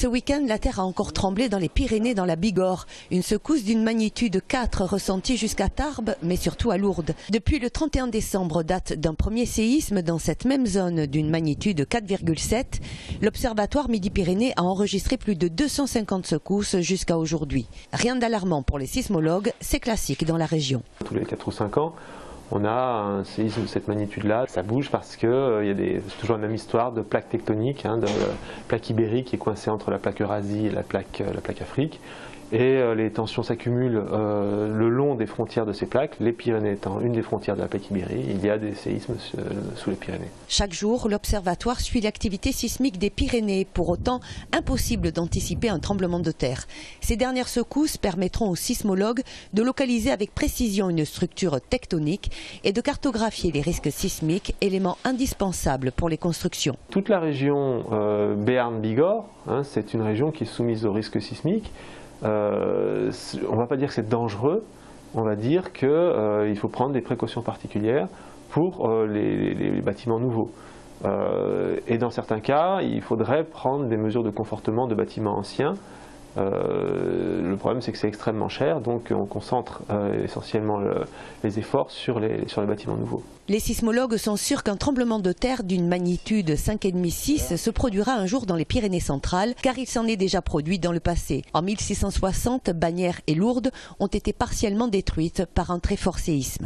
Ce week-end, la terre a encore tremblé dans les Pyrénées, dans la Bigorre. Une secousse d'une magnitude 4 ressentie jusqu'à Tarbes, mais surtout à Lourdes. Depuis le 31 décembre, date d'un premier séisme dans cette même zone d'une magnitude 4,7. L'Observatoire Midi-Pyrénées a enregistré plus de 250 secousses jusqu'à aujourd'hui. Rien d'alarmant pour les sismologues, c'est classique dans la région. Tous les 4 ou 5 ans, on a un séisme de cette magnitude-là. Ça bouge parce que c'est toujours la même histoire de plaque tectonique, de plaque ibérique qui est coincée entre la plaque Eurasie et la plaque Afrique. Et les tensions s'accumulent le long des frontières de ces plaques, les Pyrénées étant une des frontières de la plaque ibérique. Il y a des séismes sous les Pyrénées. Chaque jour, l'Observatoire suit l'activité sismique des Pyrénées. Pour autant, impossible d'anticiper un tremblement de terre. Ces dernières secousses permettront aux sismologues de localiser avec précision une structure tectonique et de cartographier les risques sismiques, élément indispensable pour les constructions. Toute la région Béarn-Bigorre, c'est une région qui est soumise aux risques sismiques. On ne va pas dire que c'est dangereux, on va dire qu'il faut prendre des précautions particulières pour les bâtiments nouveaux. Et dans certains cas, il faudrait prendre des mesures de confortement de bâtiments anciens. Le problème, c'est que c'est extrêmement cher, donc on concentre essentiellement les efforts sur les bâtiments nouveaux. Les sismologues sont sûrs qu'un tremblement de terre d'une magnitude 5,5-6 se produira un jour dans les Pyrénées centrales, car il s'en est déjà produit dans le passé. En 1660, Bagnères et Lourdes ont été partiellement détruites par un très fort séisme.